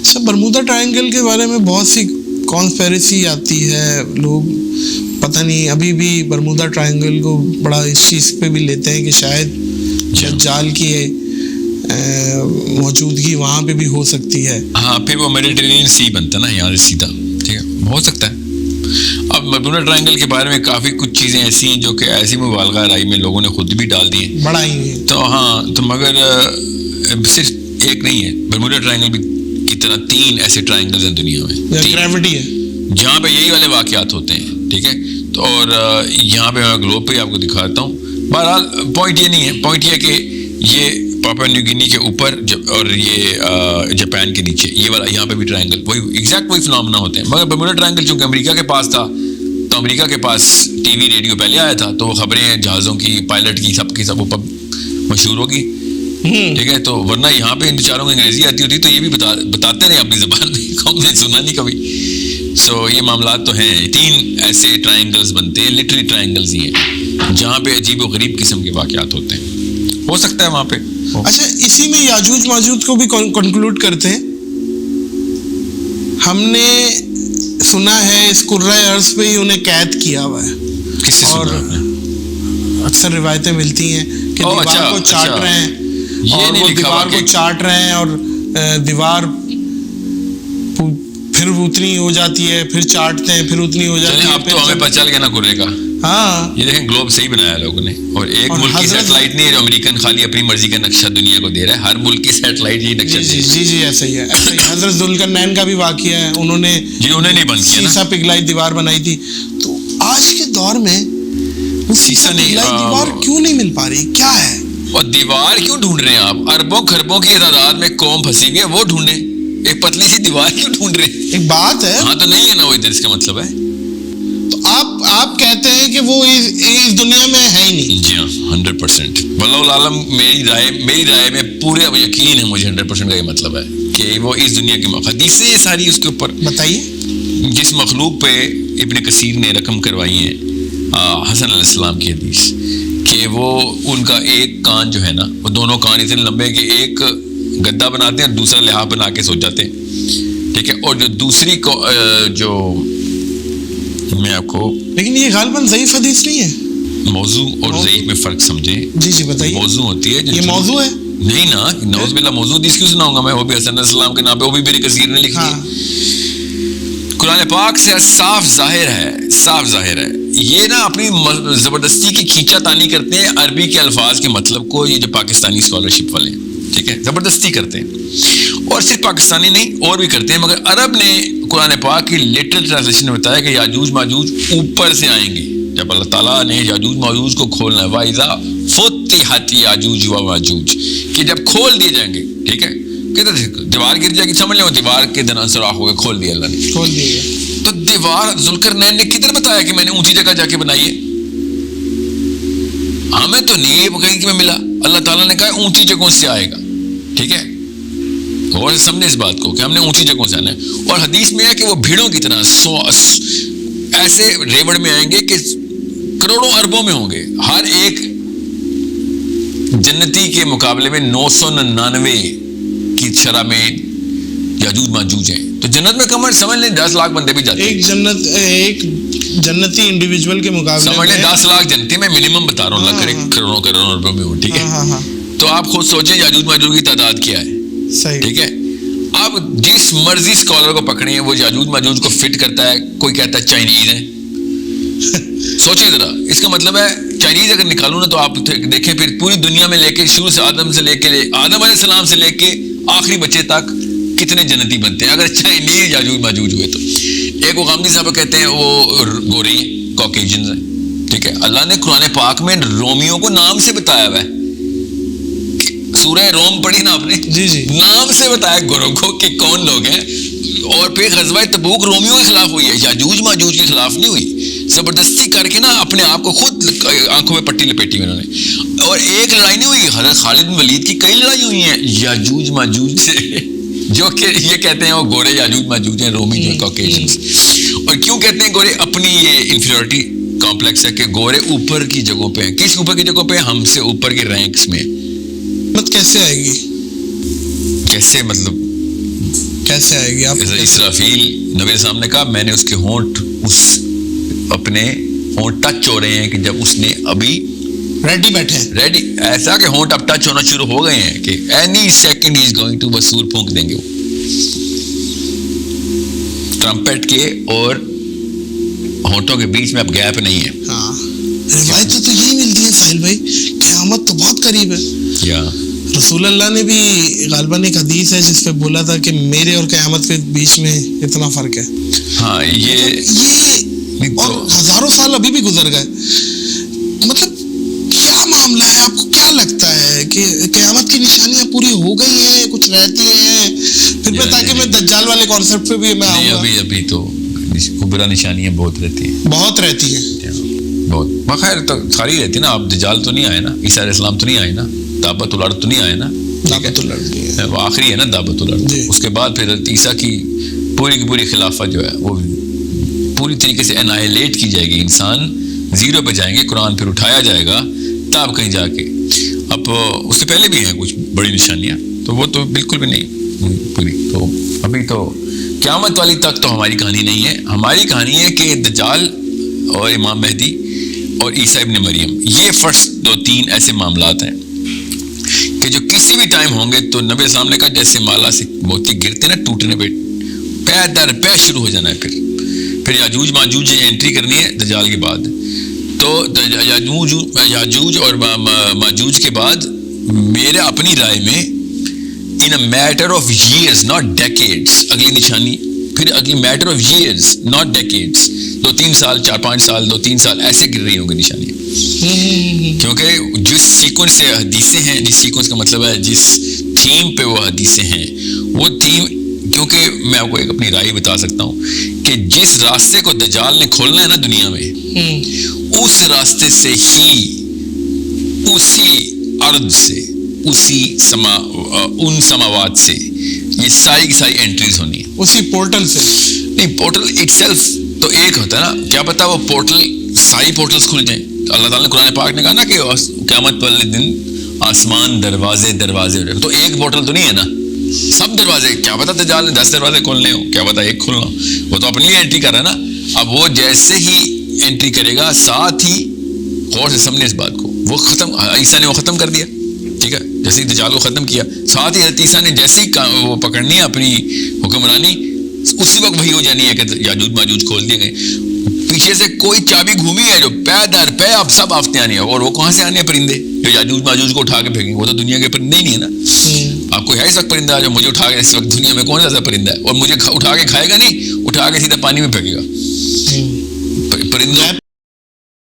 اچھا، Bermuda triangle کے بارے میں بہت سی کانسپیریسی آتی ہے، لوگ پتہ نہیں ابھی بھی برمودا ٹرائنگل کو بڑا اس چیز پہ بھی لیتے ہیں کہ شاید دجال کی موجودگی وہاں پہ بھی ہو سکتی ہے. ہاں، پھر وہ میڈیٹرینین سی بنتا نا یہاں سے سیدھا، ٹھیک ہے، ہو سکتا ہے. اب برمودا ٹرائنگل کے بارے میں کافی کچھ چیزیں ایسی ہیں جو کہ ایسی مبالغہ رائی میں لوگوں نے خود بھی ڈال دی ہیں، بڑا ہی تو ہاں، تو مگر صرف ایک نہیں ہے، برمودا ٹرائنگل بھی کی طرح 3 ایسے ٹرائنگلز ہیں دنیا میں، گریوٹی ہے جہاں پہ یہی والے واقعات ہوتے ہیں، ٹھیک ہے. تو اور یہاں پہ میں گلوب پہ آپ کو دکھاتا ہوں. بہرحال پوائنٹ یہ نہیں ہے، پوائنٹ یہ کہ یہ پاپوا نیو گینی کے اوپر اور یہ جاپان کے نیچے یہ والا یہاں پہ بھی ٹرائنگل وہی ایگزیکٹ وہی فنامنا ہوتے ہیں. مگر برمودا ٹرائنگل چونکہ امریکہ کے پاس تھا تو امریکہ کے پاس ٹی وی ریڈیو پہلے آیا تھا، تو وہ خبریں جہازوں کی، پائلٹ کی، سب کی سب وہ مشہور ہوگی، ٹھیک ہے. تو ورنہ یہاں پہ ان بیچاروں کو انگریزی آتی ہوتی تو یہ بھی بتاتے رہے اپنی زبان میں، قوم نے سنا نہیں کبھی. سو یہ معاملات تو ہیں. 3 ایسے ٹرائنگلز بنتے ہیں، لٹرلی ٹرائنگلز ہی ہیں جہاں پہ عجیب و غریب قسم کے واقعات ہوتے ہیں. ہو سکتا ہے وہاں پہ. اچھا، اسی میں یاجوج ماجوج کو بھی کنکلوڈ کرتے ہیں. ہم نے سنا ہے اس کرۂ ارض پہ ہی انہیں قید کیا ہوا ہے. کس سے اور سنا آپ نے؟ اکثر روایتیں ملتی ہیں کہ دیوار کو چاٹ رہے ہیں، اور وہ دیوار کو چاٹ رہے ہیں اور دیوار پھر اتنی ہو جاتی ہے، پھر چاٹتے ہیں، پھر اتنی ہو جاتی ہے. اب تو ہمیں پتہ چل گیا نا کرے کا. ہاں، یہ دیکھیں گلوب صحیح بنایا لوگوں نے، اور ایک ملک کی سیٹلائٹ نہیں ہے جو امریکن خالی اپنی مرضی کا نقشہ دنیا کو دے رہا ہے، ہر ملک کی سیٹلائٹ یہ نقشہ. جی ایسا ہی ہے. حضرت ذوالقرنین کا بھی واقعہ ہے، انہوں نے نہیں بند کیا سیسا پگھلائی دیوار بنائی تھی. تو آج کے دور میں سیسا پگھلائی دیوار کیوں نہیں مل پا رہی؟ کیا ہے؟ اور دیوار کیوں ڈھونڈ رہے ہیں آپ؟ اربوں خربوں کی تعداد میں قوم پھنسی ہوئی ہے، وہ ڈھونڈیں. ایک پتلی سی دیوار کیوں ڈھونڈ رہے ہیں؟ ایک بات ہے. ہاں تو نہیں ہے نا وہ ادھر، اس کا مطلب ہے. تو آپ کہتے ہیں کہ وہ اس دنیا میں ہے ہی نہیں. جی ہاں، 100%. واللہ العالم، میری رائے میں پورے یقین ہے مجھے 100% کا یہ مطلب ہے کہ وہ اس دنیا کی حدیثیں ساری اس کے اوپر. بتائیے. جس مخلوق پہ ابن کثیر نے رقم کروائی ہے، حسن علیہ السلام کی حدیث، کہ وہ ان کا ایک کان جو ہے نا، وہ دونوں کان اتنے لمبے کہ ایک گدا بناتے ہیں اور دوسرا لحاف بنا کے سو جاتے ہیں، ٹھیک ہے. اور جو دوسری جو میں آپ کو، لیکن یہ غالباً ضعیف حدیث نہیں ہے. موضوع اور ضعیف میں فرق سمجھیں. جی بتائیے. موضوع ہوتی ہے، یہ موضوع ہے. نہیں نا، نعوذ باللہ، موضوع حدیث کیوں سناؤں گا میں؟ وہ بھی حسن علیہ السلام کے نام پہ، وہ بھی ابن کثیر نے لکھی ہے. قرآن پاک سے صاف ظاہر ہے. یہ نا اپنی زبردستی کی کھینچا تانی کرتے ہیں عربی کے الفاظ کے مطلب کو، یہ جو پاکستانی اسکالرشپ والے ہیں، ٹھیک ہے، زبردستی کرتے ہیں. اور صرف پاکستانی نہیں، اور بھی کرتے ہیں. مگر عرب نے قرآن پاک کی لٹرل ٹرانسلیشن میں بتایا کہ یاجوج ماجوج اوپر سے آئیں گے. جب اللہ تعالیٰ نے یاجوج ماجوج کو کھولنا ہے، وَإِذَا فُتِحَتْ يَأْجُوجُ وَمَأْجُوجُ، کہ جب کھول دیے جائیں گے، ٹھیک ہے، کہتے دیوار گر جائے گی، سمجھ لیں وہ دیوار کے دن سوراخ ہو گئے، کھول دیا اللہ نے، کھول دیا. تو دیوار ذوالقرنین نے کدھر بتایا کہ میں نے اونچی جگہ جا کے بنائی ہے؟ ہمیں تو نہیں کہیں کہ میں ملا. اللہ تعالیٰ نے کہا اونچی جگہوں سے آئے گا، ٹھیک ہے. اور سمجھے اس بات کو کہ ہم نے اونچی جگہوں سے آنا ہے. اور حدیث میں ہے کہ وہ بھیڑوں کی طرح ایسے ریوڑ میں آئیں گے کہ کروڑوں اربوں میں ہوں گے. ہر ایک جنتی کے مقابلے میں 999 کی شرح میں یاجوج ماجوج ہیں. تو جنت میں کم سمجھ لیں 10 لاکھ بندے بھی جاتے ہیں. ایک جنتی انڈیویجول کے مقابلے سمجھ لیں 10 لاکھ جنتی، میں منیمم بتا رہا ہوں، اللہ کرے کروڑوں اربوں میں ہوں، ٹھیک ہے. تو آپ خود سوچیں یاجوج ماجوج کی تعداد کیا ہے. صحیح، ٹھیک ہے. آپ جس مرضی اسکالر کو پکڑیں وہ یاجوج ماجوج کو فٹ کرتا ہے. کوئی کہتا ہے چائنیز ہیں. سوچیں ذرا، اس کا مطلب ہے چائنیز اگر نکالوں نا تو آپ دیکھیں پھر پوری دنیا میں لے کے شروع سے آدم علیہ السلام سے لے کے آخری بچے تک کتنے جنتی بنتے ہیں اگر چائنیز یاجوج ماجوج ہوئے تو. ایک وہ غامدی صاحب کہتے ہیں وہ گورے کاکیجنز ہیں، ٹھیک ہے. اللہ نے قرآن پاک میں رومیوں کو نام سے بتایا ہوا ہے. سورہ روم پڑھی نا آپ نے؟ جی نام سے بتایا گوروں کو کہ کون لوگ ہیں. اور پھر غزوہ تبوک رومیوں کے خلاف ہوئی ہے، یاجوج ماجوج کے خلاف نہیں ہوئی. زبردستی کر کے نا اپنے آپ کو خود آنکھوں میں پٹی لپیٹی انہوں نے. اور ایک لڑائی نہیں ہوئی، حضرت خالد بن ولید کی کئی لڑائی ہوئی ہیں یاجوج ماجوج سے، جو کہ یہ کہتے ہیں وہ گورے یاجوج ماجوج ہیں، رومی جو کاکیشنز. اور کیوں کہتے ہیں گورے؟ اپنی یہ انفیریورٹی کمپلیکس ہے کہ گورے اوپر کی جگہوں پہ ہیں. کس اوپر کی جگہوں پہ؟ ہم سے اوپر کے رینکس میں. کیسے آئے گی؟ کیسے مطلب کیسے آئے گی؟ آپ اسرافیل نبی صاحب نے کہا میں نے اس کے ہونٹ اپنے ہونٹ ٹچ ہو رہے ہیں کہ جب اس نے ابھی ریڈی بیٹھے ہیں، ریڈی، ایسا کہ ہونٹ اب ٹچ ہونا شروع ہو گئے ہیں کہ any second is going to, بس سور پھونک دیں گے وہ ٹرمپٹ کے اور ہونٹوں کے بیچ میں اب گیپ نہیں ہے. ہاں روایتیں تو یہی ملتی ہیں ساحل بھائی، قیامت تو بہت قریب ہے. یا رسول اللہ نے بھی غالباً ایک حدیث ہے جس پہ بولا تھا کہ میرے اور قیامت کے بیچ میں اتنا فرق ہے. ہاں یہ اور ہزاروں سال ابھی بھی گزر گئے. مطلب کیا معاملہ ہے؟ آپ کو کیا لگتا ہے کہ قیامت کی نشانیاں پوری ہو گئی ہیں، کچھ رہتی ہیں؟ پھر میں تاکہ میں دجال والے کانسیپٹ پہ بھی میں آؤں گا. ابھی تو کبرا نشانیاں بہت رہتی ہیں، بہت رہتی ہیں، بہت. بخیر تو ساری رہتی نا. آپ دجال تو نہیں آئے نا، عیسیٰ علیہ السلام تو نہیں آئے نا، دعوت الارض تو نہیں آئے نا، دعوت الارض وہ آخری ہے نا دعوت الارض. اس کے بعد پھر عیسیٰ کی پوری خلافت جو ہے وہ پوری طریقے سے انائلیٹ کی جائے گی. انسان زیرو پہ جائیں گے، قرآن پھر اٹھایا جائے گا تب کہیں جا کے. اب اس سے پہلے بھی ہیں کچھ بڑی نشانیاں، تو وہ تو بالکل بھی نہیں پوری. تو ابھی تو قیامت والی تک تو ہماری کہانی نہیں ہے. ہماری کہانی ہے کہ دجال اور امام مہدی اور عیسیٰ ابن مریم، یہ فرسٹ 2-3 ایسے معاملات ہیں کہ جو کسی بھی ٹائم ہوں گے. تو نبی صاحب نے کہا جیسے مالا سے موتی گرتے نا ٹوٹنے پہ، پے در پے شروع ہو جانا ہے. پھر یاجوج ماجوج انٹری کرنی ہے دجال کے بعد. تو یاجوج اور ماجوج کے بعد میرے اپنی رائے میں in a matter of years not decades، اگلی نشانی پھر اگلی matter of years not decades، 2-3 سال 4-5 سال 2-3 سال ایسے گر رہی ہوں گی نشانیاں. کیونکہ جس سیکوینس سے حدیثیں ہیں، جس سیکوینس کا مطلب ہے جس تھیم پہ وہ حدیثیں ہیں، وہ تھیم، کیونکہ میں آپ کو ایک اپنی رائے بتا سکتا ہوں کہ جس راستے کو دجال نے کھولنا ہے نا دنیا میں، اس راستے سے ہی، اسی ارض سے، اسی ان سماوات سے یہ ساری کی ساری انٹریز ہونی ہے. اسی پورٹل سے نہیں، پورٹل اٹ سیلف تو ایک ہوتا ہے نا، کیا پتا وہ پورٹل ساری پورٹلز کھل جائیں. اللہ تعالیٰ نے قرآن پاک نے کہا نا کہ قیامت والے دن آسمان دروازے ہو جائے. تو ایک پورٹل تو نہیں ہے نا، سب دروازے. کیا پتا دجال نے 10 دروازے کھولنے ہوں، کیا پتا ایک کھولنا ہو. وہ تو اپنی انٹری کر رہا ہے نا. اب وہ جیسے ہی انٹری کرے گا، ساتھ ہی غور سے سمجھنے اس بات کو، وہ ختم، عیسیٰ نے وہ ختم کر دیا. ٹھیک ہے، جیسے ہی دجال کو ختم کیا، ساتھ ہی حضرت عیسیٰ نے جیسے ہی وہ پکڑنی ہے اپنی حکمرانی، اسی وقت وہی ہو جانی ہے کہ یاجوج ماجوج کھول دیے گئے. پیچھے سے کوئی چابی گھومی ہے جو پے در پے اب سب آفتے آنے ہیں. اور وہ کہاں سے آنے ہیں؟ پرندے جو یاجوج ماجوج کو اٹھا کے پھینکیں. وہ تو دنیا کے پرندے ہی نہیں ہے نا. آپ کو ہے اس وقت پرندہ جو مجھے اٹھا کے، اس وقت دنیا میں کون سا پرندہ ہے اور مجھے اٹھا کے کھائے گا؟ نہیں، اٹھا کے سیدھا پانی میں پھینکے گا. پرندوں